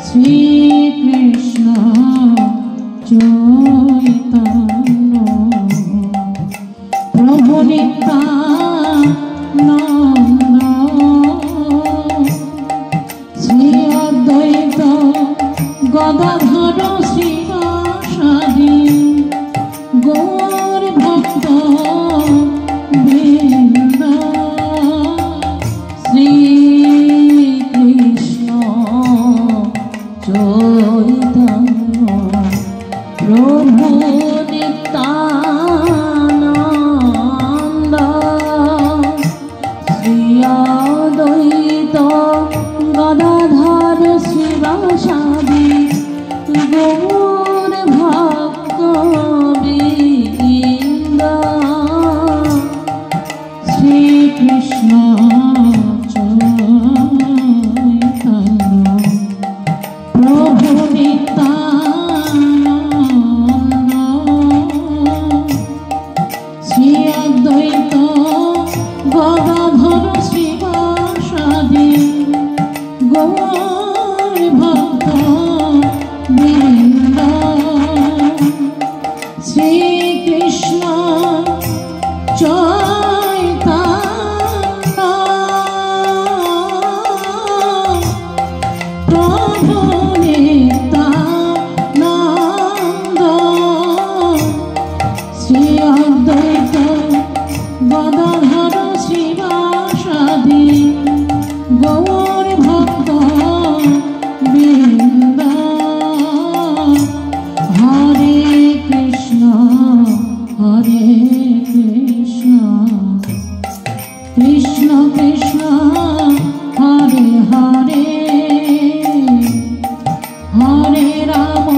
শ্রীকৃষ্ণ চৈতন্য প্রভু নিত্যানন্দ শ্রী অদ্বৈত গদাধর শিবাসাদি গৌর ভক্ত বৃন্দ শ্রীকৃষ্ণ চৈতন্য প্রভু নিত্যানন্দ শ্রী অদ্বৈত গদাধর শিবাসাদি গৌর ভক্ত বৃন্দ শ্রীকৃষ্ণ চৈতন্য প্রভু নিত্যানন্দ শ্রী অদ্বৈত গদাধর শিবাসাদি গৌর ভক্ত বৃন্দ শ্রীকৃষ্ণ চৈতন্য প্রভু নিত্যানন্দ শ্রী অদ্বৈত গদাধর শিবাসাদি গৌর ভক্ত বৃন্দ হরে Krishna Krishna Krishna Hare Hare Hare Ram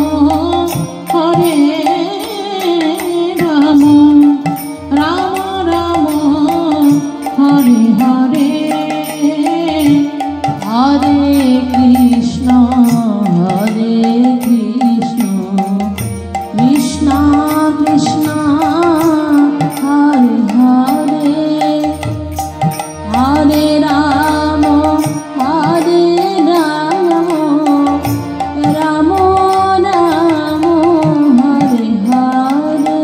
Ram Ram Hare Hare Hare Krishna Krishna Krishna Hare Hare Hare Ram Ram Ram Hare Hare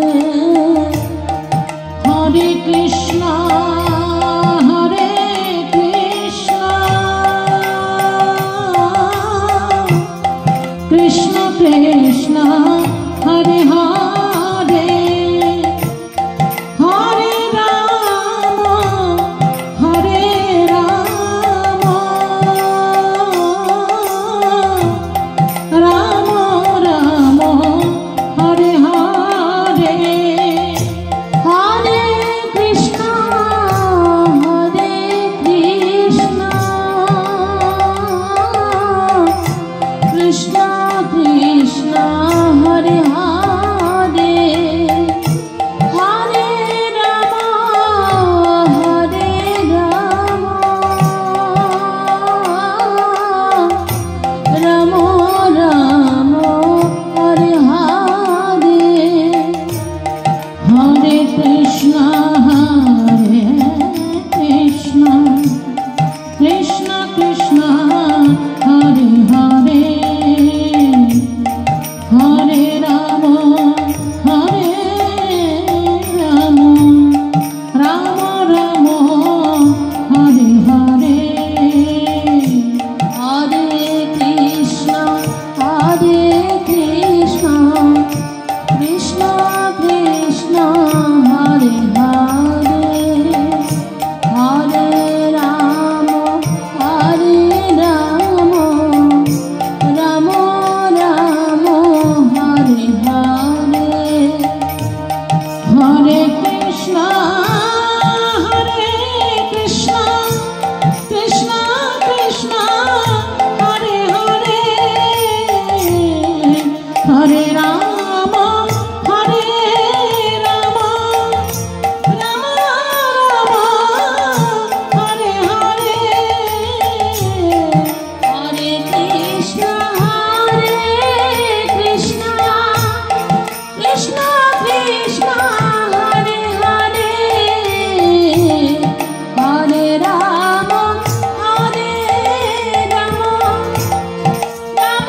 Hare Krishna Krishna Krishna Hare Hare Hare Ram Ram Ram Hare Hare Hare Krishna Krishna Krishna Hare Hare Hare Ram Ram Ram Hare Hare Hare Krishna Krishna Krishna Hare Hare Hare Ram Ram Ram Hare Hare Hare Krishna Krishna Krishna Hare Hare Hare Ram Ram Ram Hare Hare Hare Krishna Krishna Krishna Hare Hare Hare Ram Ram Ram Hare Hare Hare Krishna Krishna Krishna Krishna Hare Hare Hare Ram Ram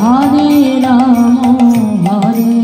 Hare Rama, Hare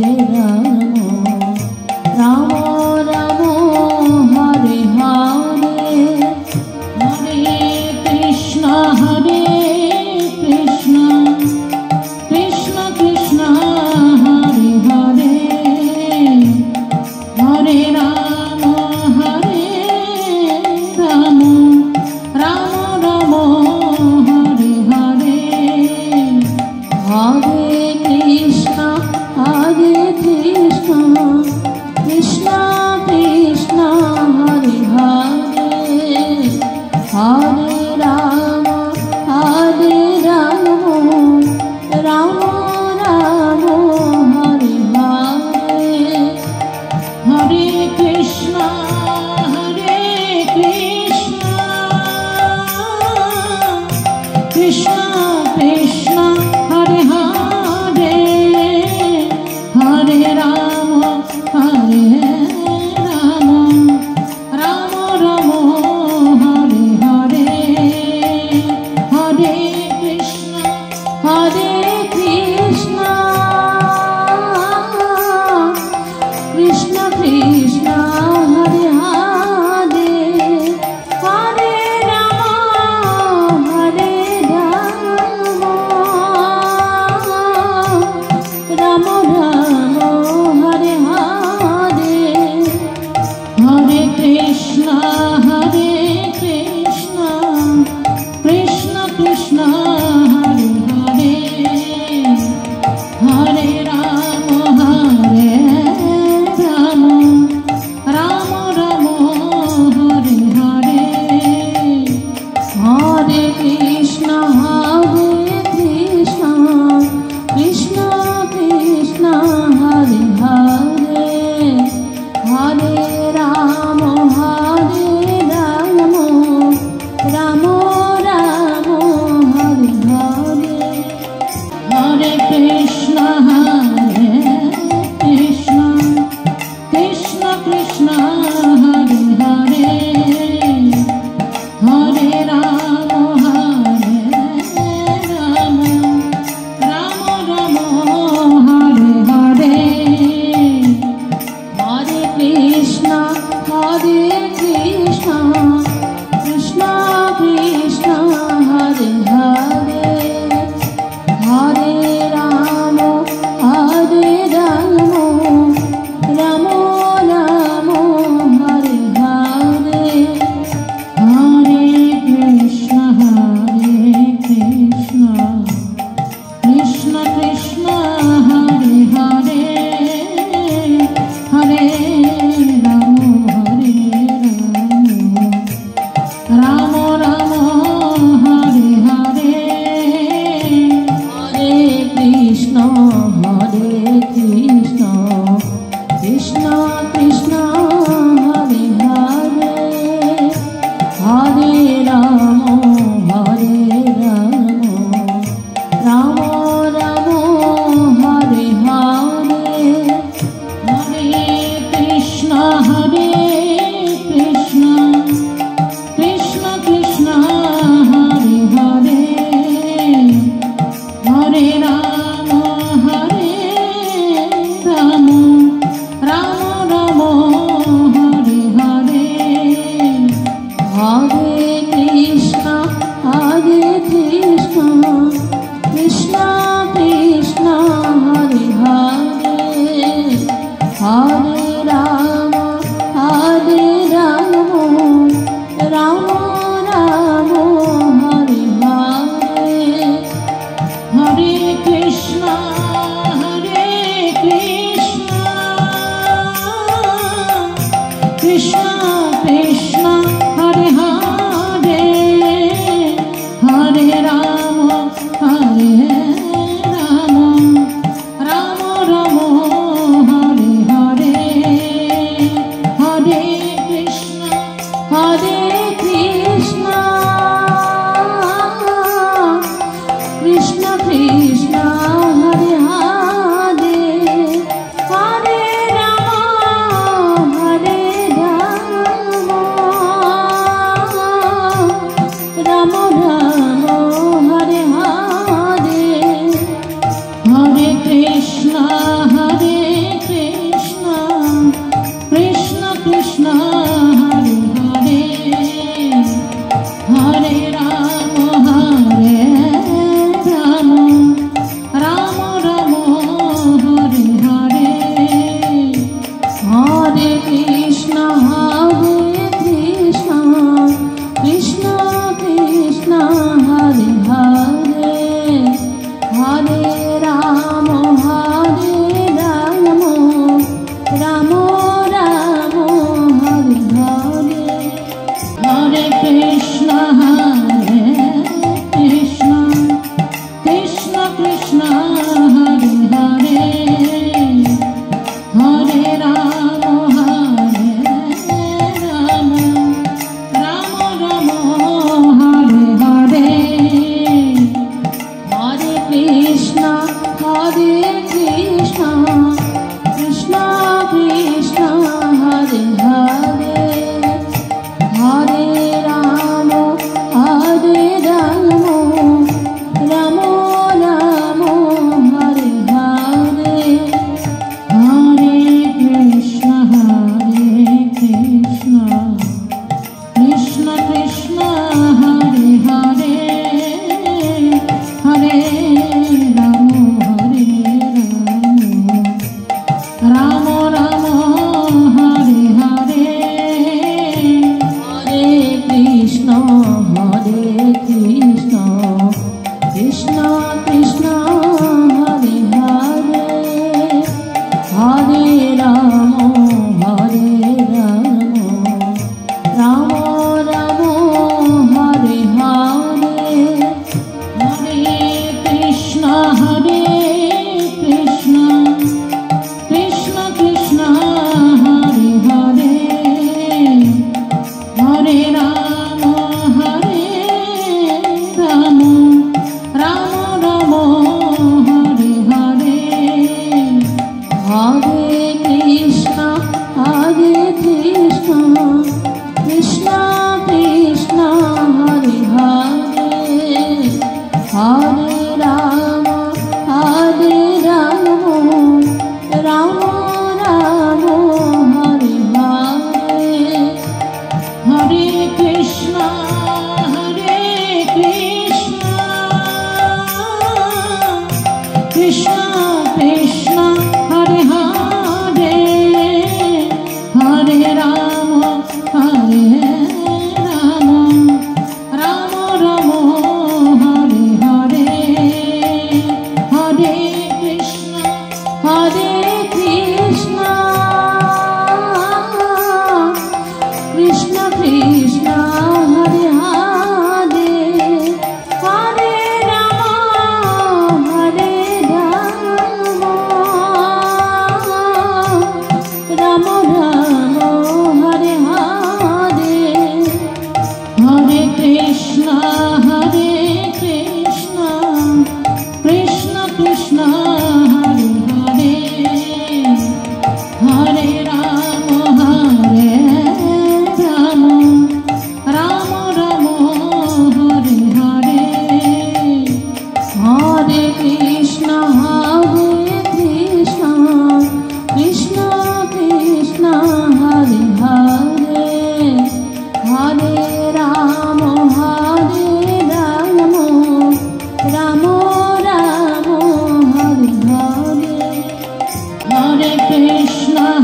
Krishna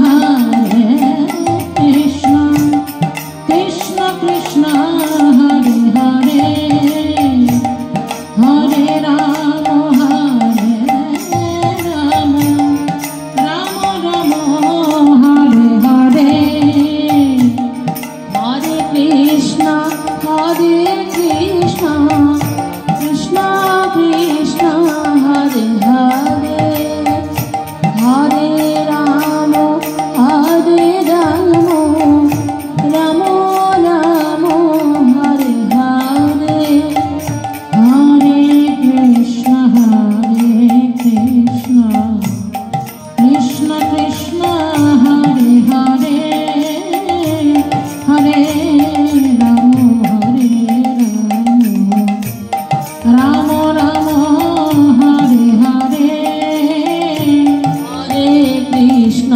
Krishna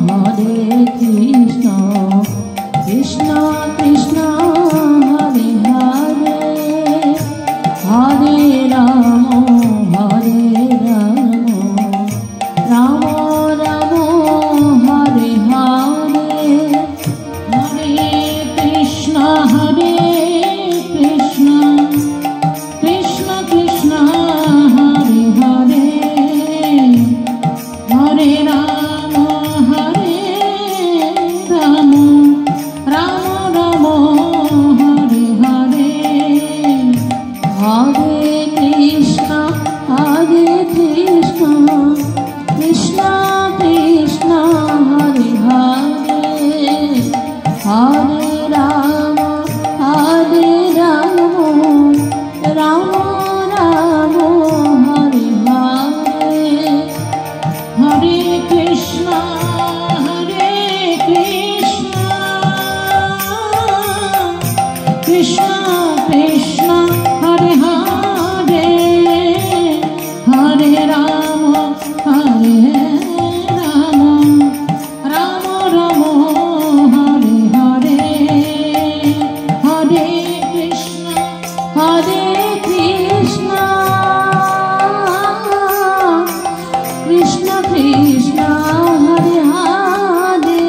হরে কৃষ্ণ কৃষ্ণ কৃষ্ণ হরে হরে হরে রাম হরে Ram Ram Ram Hare Hare Hare Krishna Krishna Krishna Hare Hare Hare Ram Ram Ram Hare Hare Hare Krishna Krishna Krishna Hare Hare Hare Ram Ram Ram Hare Hare Hare Krishna Krishna Krishna Hare Hare Hare Ram Ram Ram Hare Hare Hare Krishna Krishna Krishna Hare Hare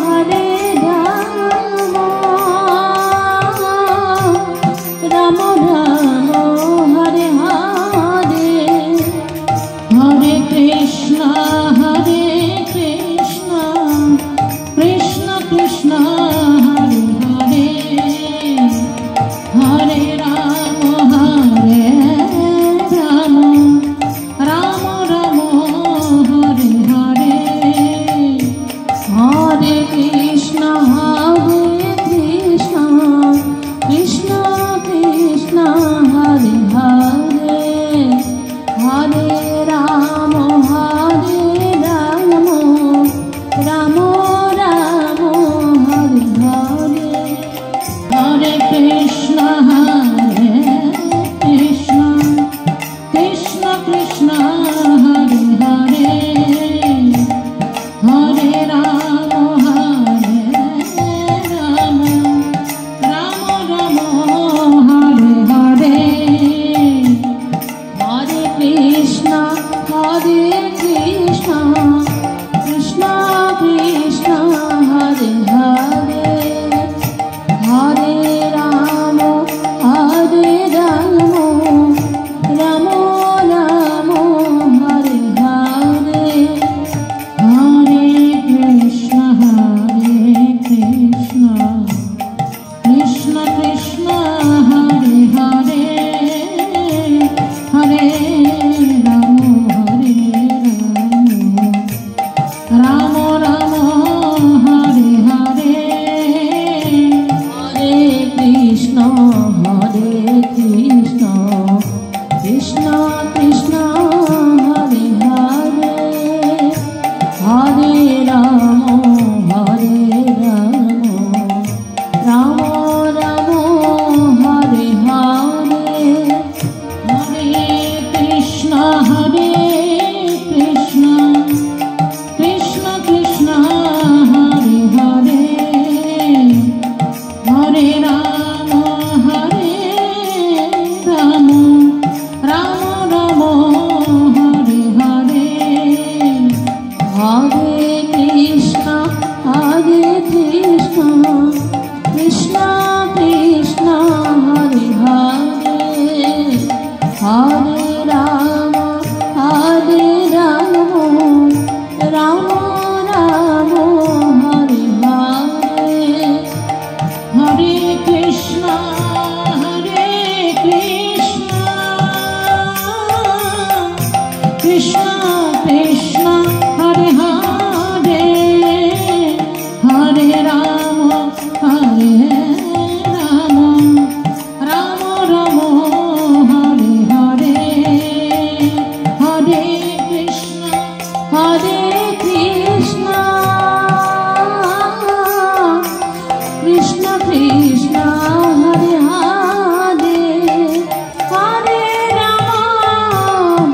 Hare Ram Ram Ram Hare Hare Hare Krishna Krishna Krishna Hare Hare Hare Ram Ram Ram Hare Hare Hare Krishna Krishna Krishna Hare Hare Hare Ram Ram Ram Hare Hare Hare Krishna Krishna Krishna Hare Hare Hare Ram Ram Ram Hare Hare Hare Krishna Krishna Krishna Hare Hare Hare Ram Ram Ram Hare Hare Hare Krishna Krishna Krishna Hare Hare Hare Ram Ram Ram Hare Hare Hare Krishna Krishna Krishna Hare Hare Hare Ram Ram Ram Hare Hare Hare Krishna Krishna Krishna Hare Hare Hare Ram Ram Ram Hare Hare Hare Krishna Krishna Hare Hare Hare Ram Ram Hare Hare Hare Krishna Krishna Hare Hare Hare Ram Ram Hare Hare Hare Krishna Krishna Hare Hare Hare Ram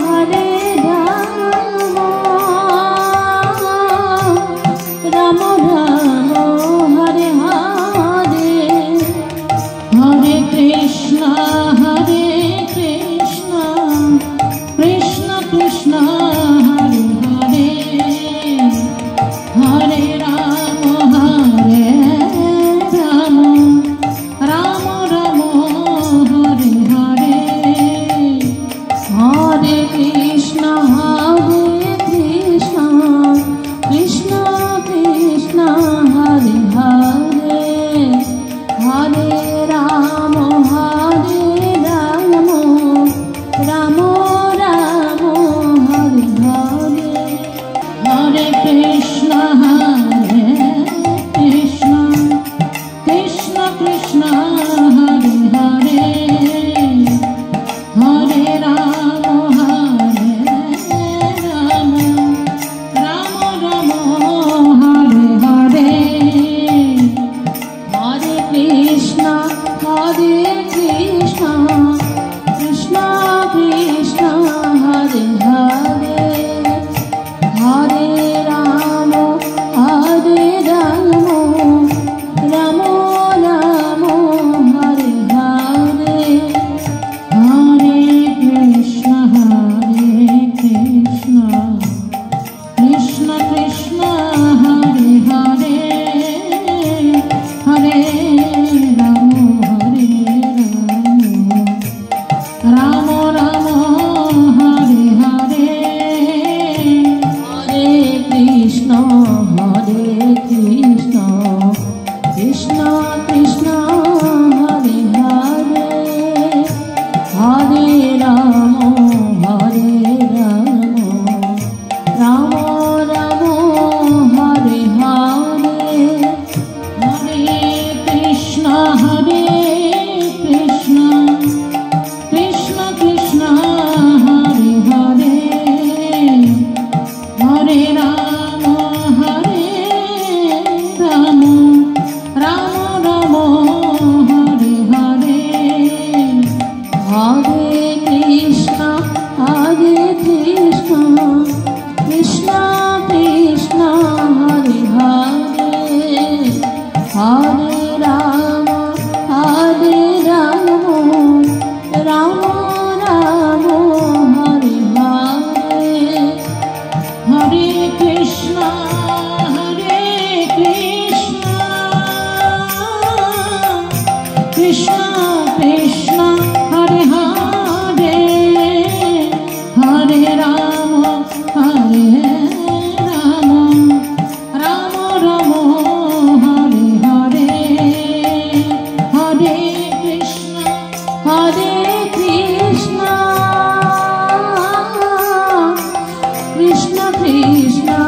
Krishna Krishna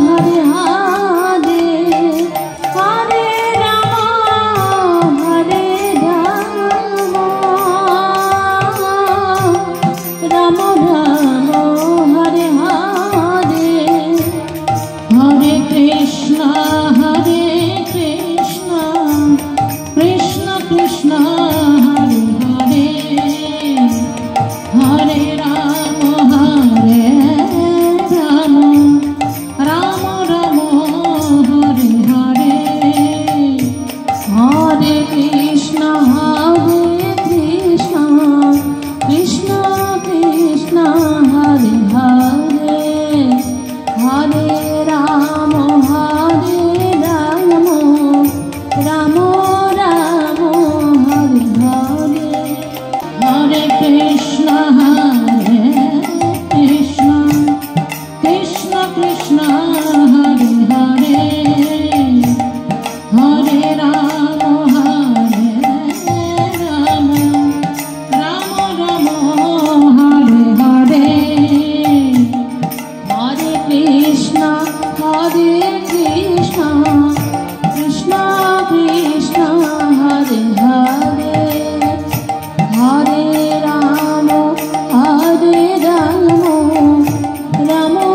Hare Hare Hare Rama Hare Rama Rama Rama Hare Hare Hare Krishna Krishna Krishna Hare Hare Hare Rama Rama Rama Hare Hare Hare Krishna Krishna Krishna Hare Hare Hare Rama Rama Rama Hare Hare Hare Krishna Krishna Krishna Hare Hare Hare Rama Rama Rama Hare Hare Hare Krishna Krishna Krishna Hare Hare Hare Rama Rama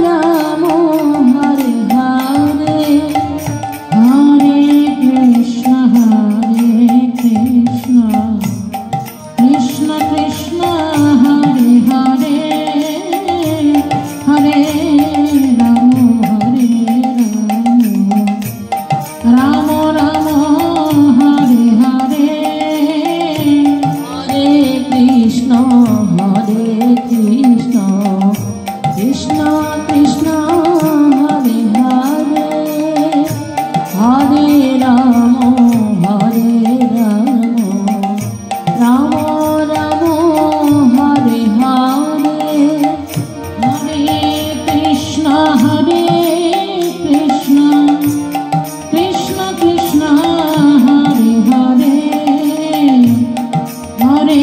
Rama Hare Hare Hare Krishna Krishna Krishna Hare Hare Hare Rama Rama Rama Hare Hare Hare Krishna Krishna Krishna Hare Hare Hare Rama Rama Rama Hare Hare Hare Krishna Krishna Krishna Hare Hare Hare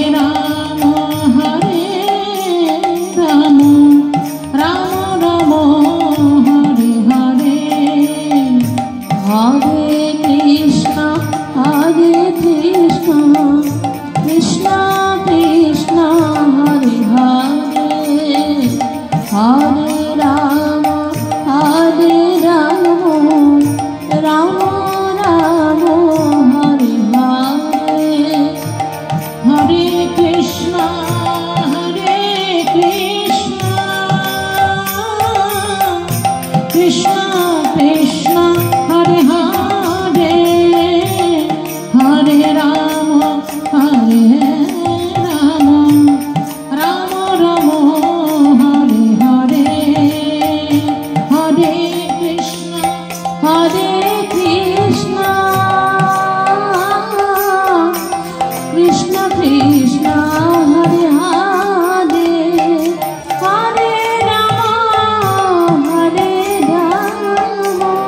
Rama Rama Rama Hare Hare Hare Krishna Krishna Krishna Hare Hare Hare Rama Rama Rama Hare Hare Hare Krishna Krishna Krishna Hare Hare Hare Rama Rama Rama Hare Hare Hare Krishna Krishna Krishna Hare Hare Hare Rama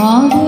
Hare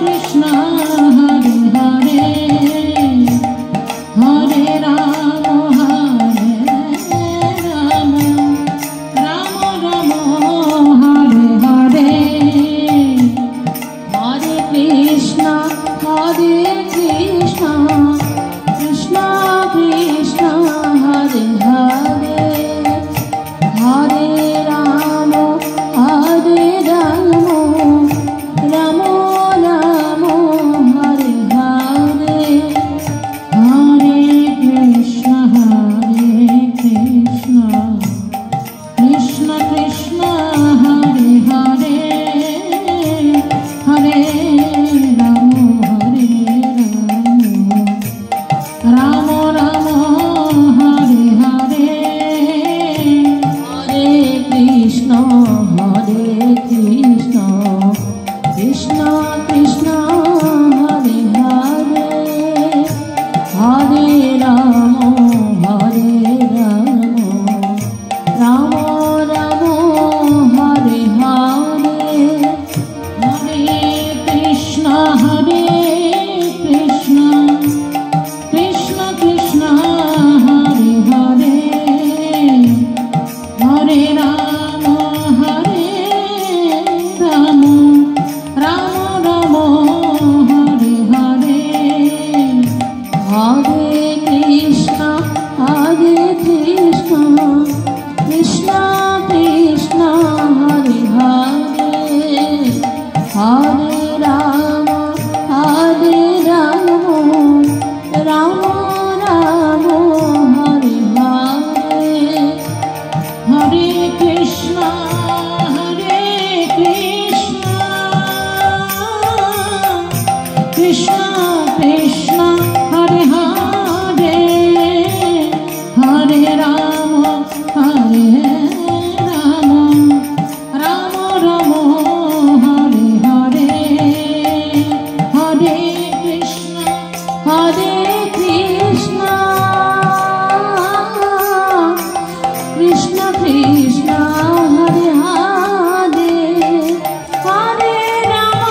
Krishna Hare Hare Hare Rama Rama Rama Hare Hare Hare Krishna Krishna Krishna Hare Hare Hare Rama Rama Rama Hare Hare Hare Krishna Krishna Krishna Hare Hare Hare Rama Rama Rama Hare Hare Hare Krishna Krishna Krishna Hare Hare Hare Rama Rama Rama Hare Hare Hare Krishna Krishna Krishna Hare Hare Hare Rama Rama Rama Hare Hare Hare Krishna Krishna Krishna Hare Hare Hare Rama Rama Rama Hare Hare Hare Krishna Krishna Krishna Hare Hare Hare Rama Rama Rama Hare Hare Hare Krishna Krishna Krishna Hare Hare Hare Rama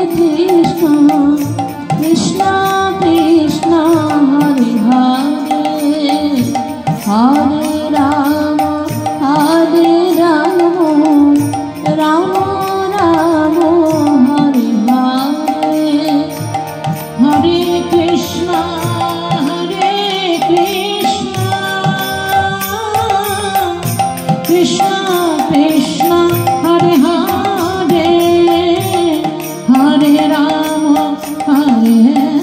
Krishna, Krishna Krishna, Hare Hare, Hare Rama, Hare Rama, Rama Rama, Hare Hare, Hare Krishna, Hare Krishna, Krishna Krishna, Hare Hare, Hare Rama, Hare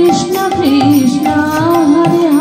Krishna Krishna Hare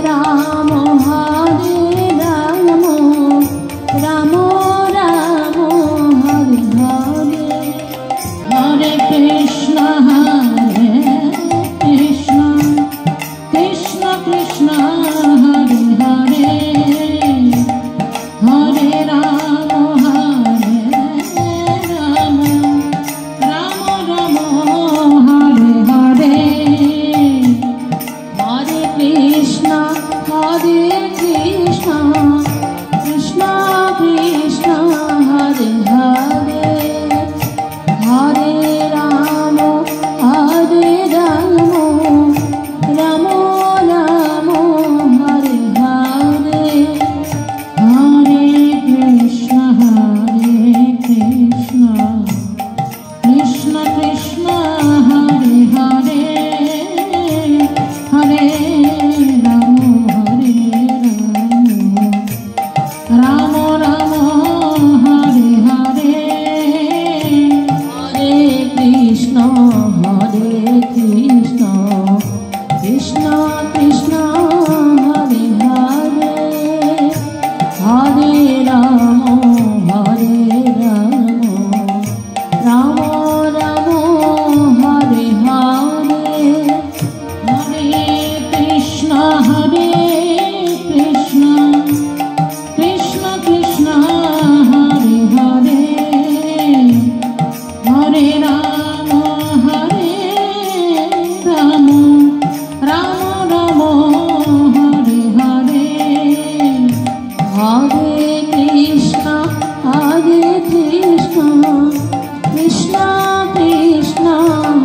Ram, Hare Ram, Ram Ram, Hare Hare, Hare Krishna, Krishna Krishna, Hare Hare, Hare Ram, Ram Ram, Hare Hare, Hare Krishna, Krishna Krishna, Hare Hare, Hare Ram, Ram Ram, Hare Hare, Hare Krishna, Krishna Krishna, Hare Hare, Hare Ram, Ram Ram, Hare Hare, Hare Krishna, Krishna Krishna, Hare Hare, Hare Ram, Ram Ram, Hare Hare, Hare Krishna, Krishna Krishna, Hare Hare, Hare Ram, Ram Ram, Hare Hare, Hare Krishna, Krishna Krishna,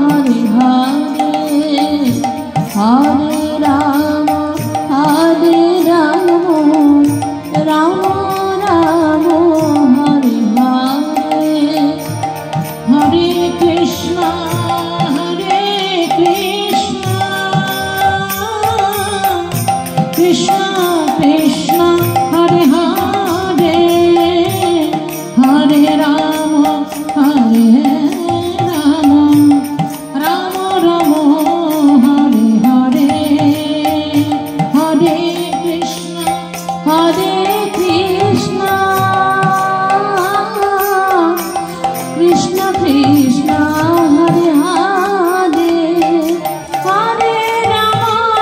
Hare Hare, Hare Ram, Ram Ram, Hare Hare, Hare Krishna, Krishna Krishna, Hare Hare, Hare Ram, Ram Ram, Hare Hare, Hare Krishna, Krishna Krishna, Hare Hare, Hare Rama,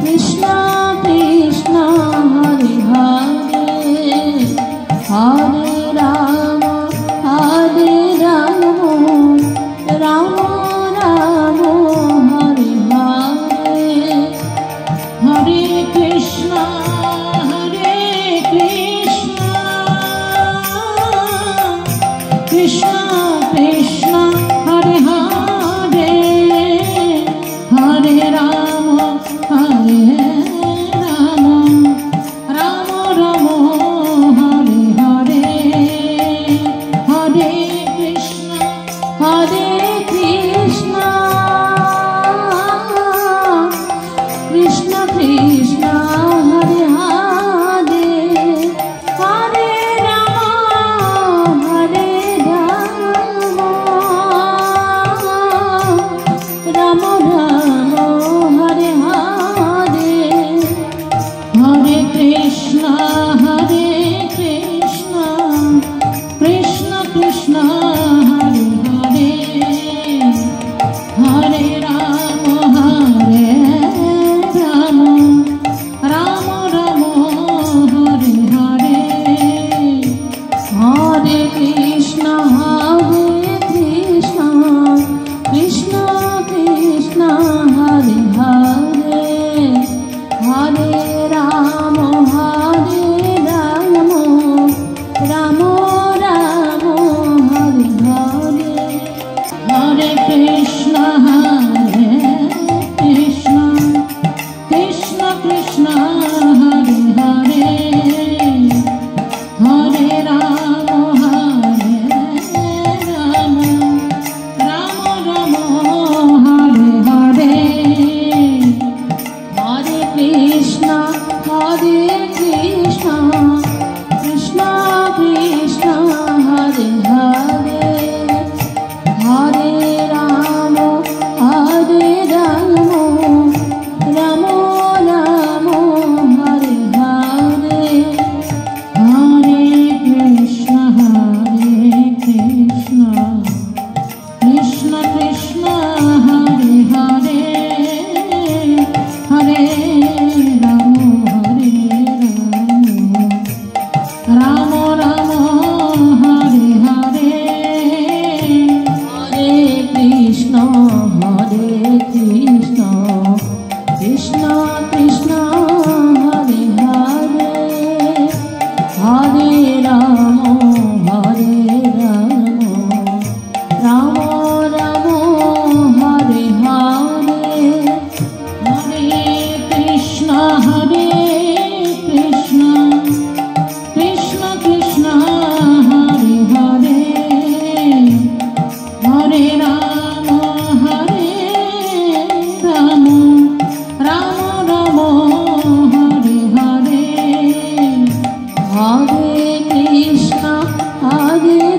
Krishna Krishna Hare Hare Hare Rama Hare Rama Rama Rama Hare Hare Hare Krishna Krishna Krishna Hare Hare Hare Rama Hare Rama Rama Rama Hare Hare Hare Krishna Krishna Krishna Hare Hare Hare Rama Hare Rama Rama Rama Hare Hare Hare Krishna Krishna Krishna Hare Hare Hare Rama Hare Rama Rama Rama Hare Hare Hare Krishna Krishna Krishna Hare Hare Hare Rama Hare Rama Rama Rama Hare Hare Hare Krishna Krishna Krishna Hare Hare Hare Rama Hare Rama Rama Rama Hare Hare Hare Krishna Krishna Krishna Hare Hare Hare Rama Hare Rama Rama Rama Hare Hare Hare Krishna Krishna Krishna Hare Hare Hare Rama Rama Rama Hare Hare Hare Krishna Krishna Krishna Hare Hare Hare Rama Rama Rama Hare Hare Hare Krishna Krishna Krishna Hare Hare Hare Rama Rama Rama Hare Hare Hare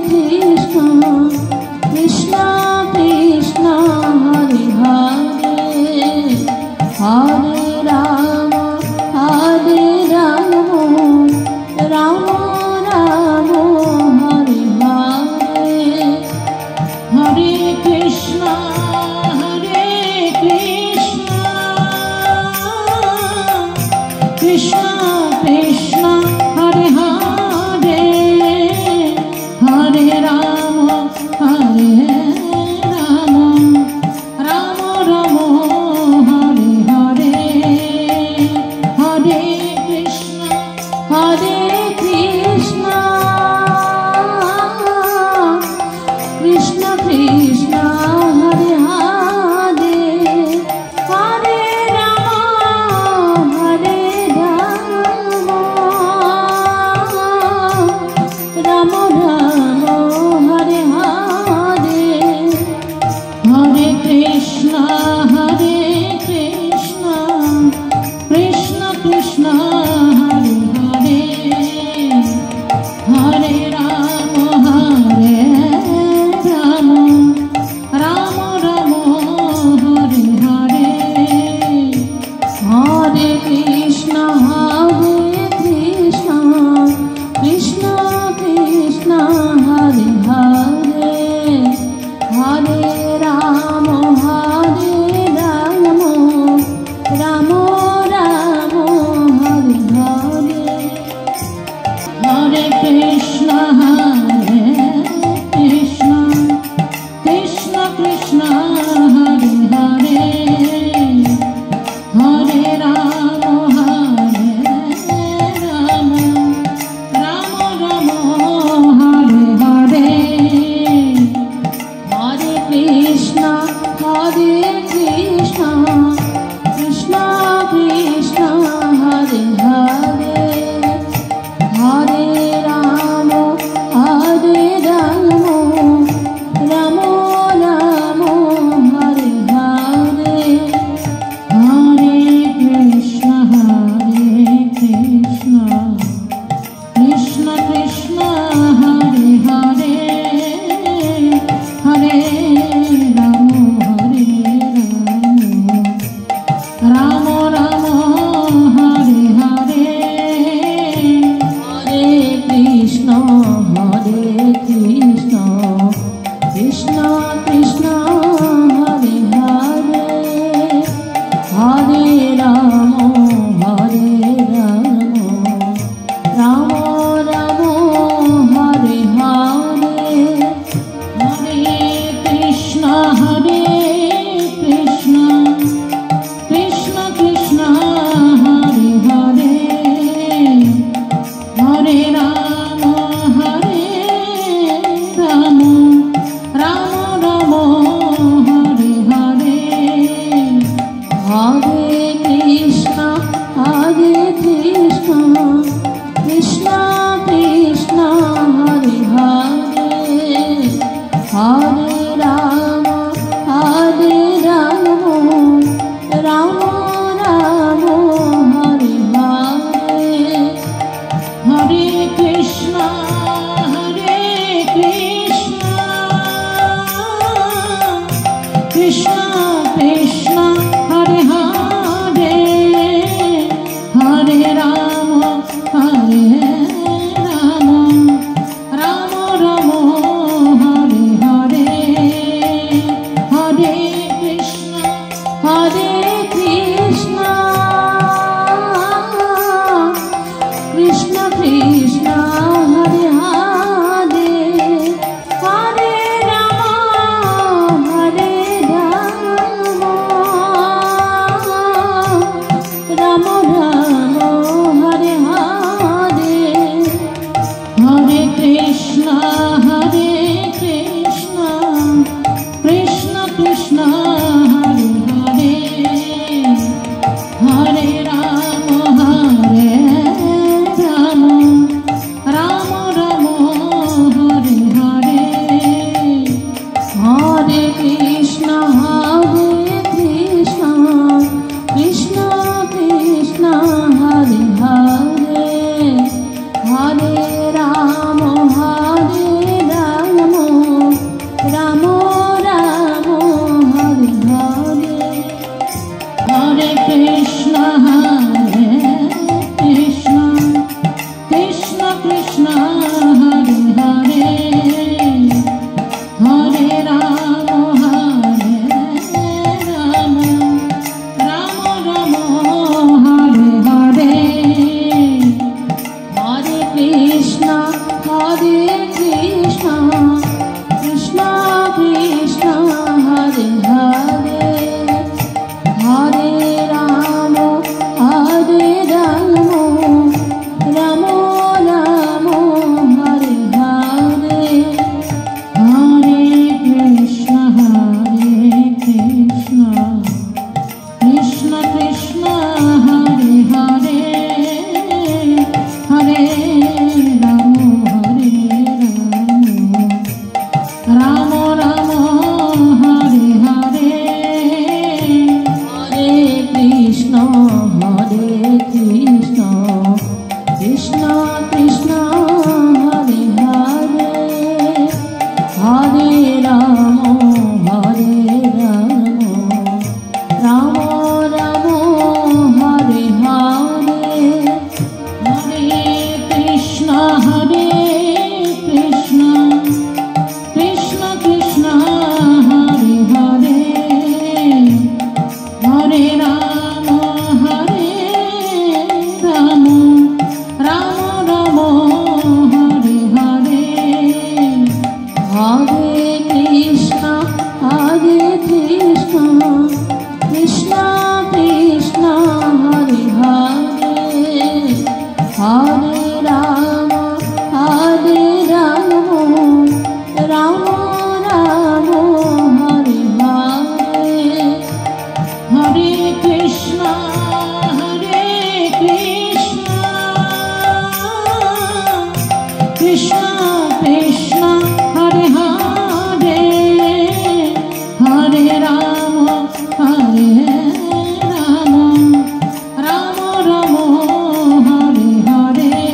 Krishna Krishna Krishna Hare Hare Hare Rama Rama Rama Rama Hare Hare Hare Krishna Krishna Krishna Hare Hare Hare Rama Rama Rama Rama Hare Hare Hare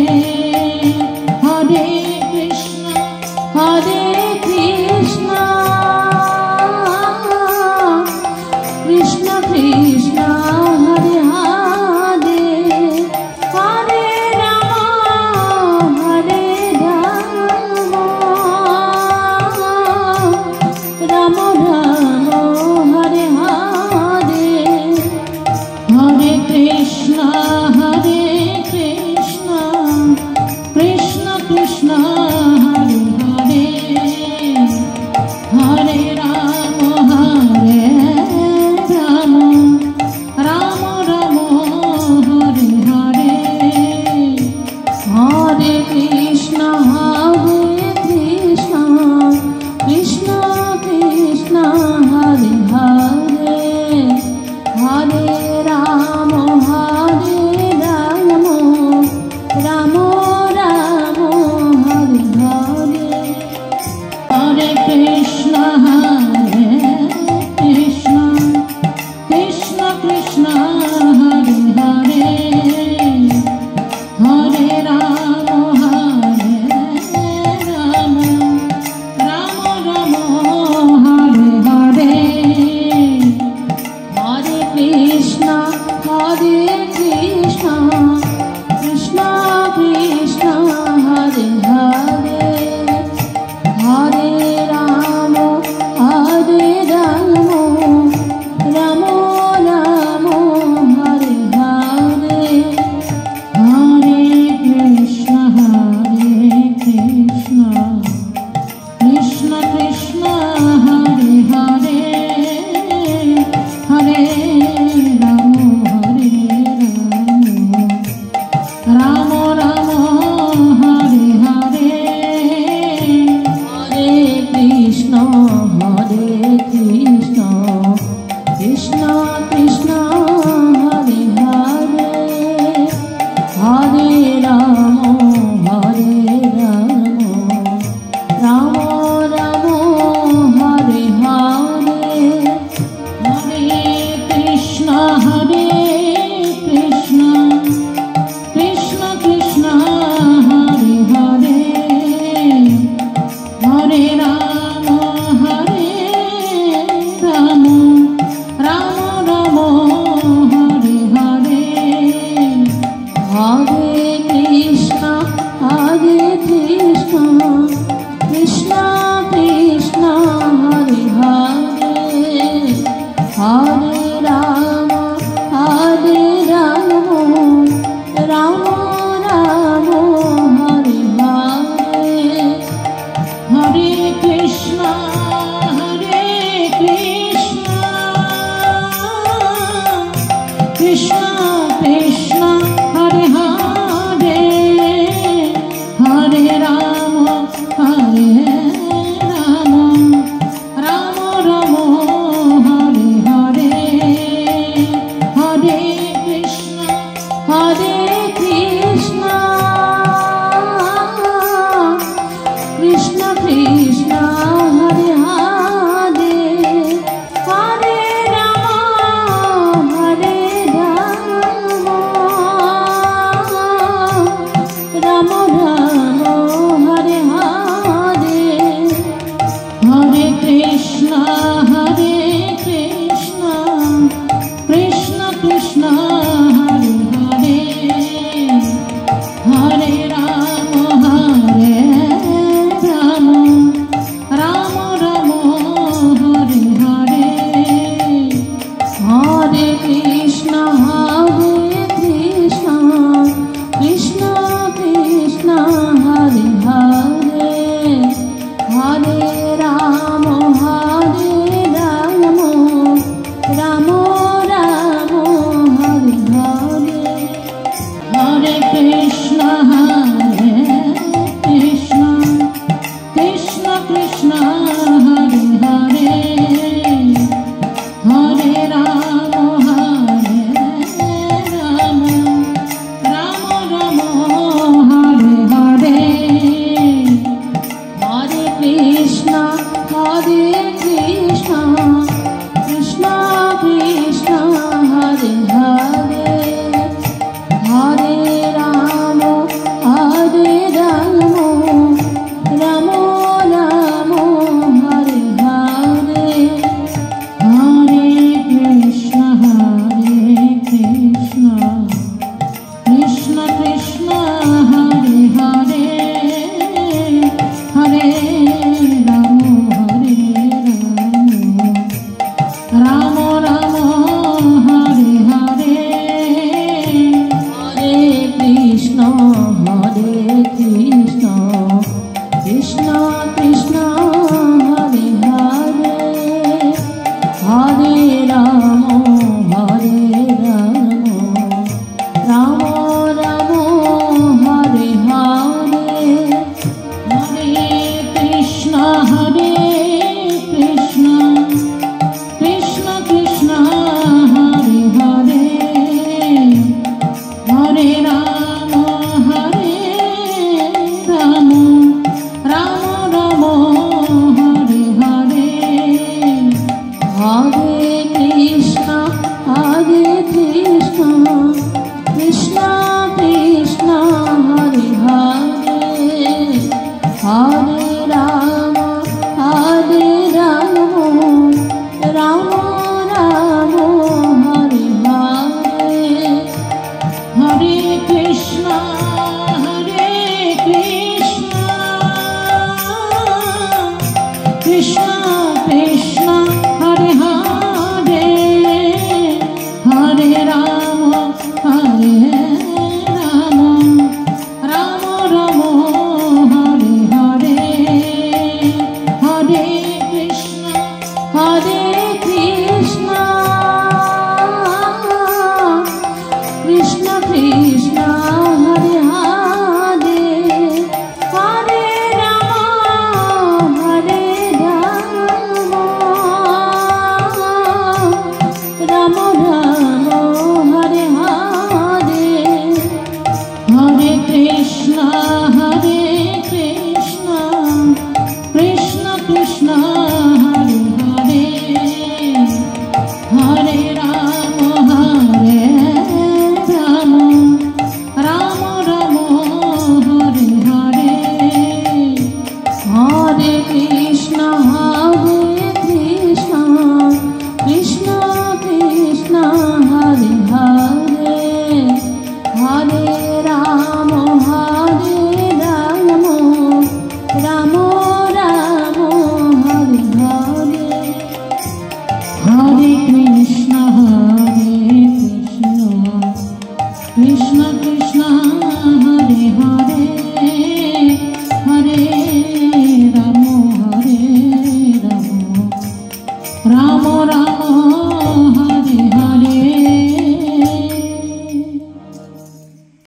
Ram হরে রাম রাম রাম হরে হরে হরে কৃষ্ণ কৃষ্ণ কৃষ্ণ হরে হরে হরে রাম রাম রাম হরে হরে হরে কৃষ্ণ কৃষ্ণ কৃষ্ণ হরে হরে হরে রাম রাম রাম হরে হরে হরে কৃষ্ণ কৃষ্ণ কৃষ্ণ হরে হরে হরে রাম রাম রাম হরে হরে হরে কৃষ্ণ কৃষ্ণ কৃষ্ণ হরে হরে হরে রাম রাম রাম হরে হরে হরে কৃষ্ণ কৃষ্ণ কৃষ্ণ হরে হরে হরে রাম রাম রাম হরে হরে হরে কৃষ্ণ কৃষ্ণ কৃষ্ণ হরে হরে হরে রাম রাম রাম হরে হরে হরে কৃষ্ণ কৃষ্ণ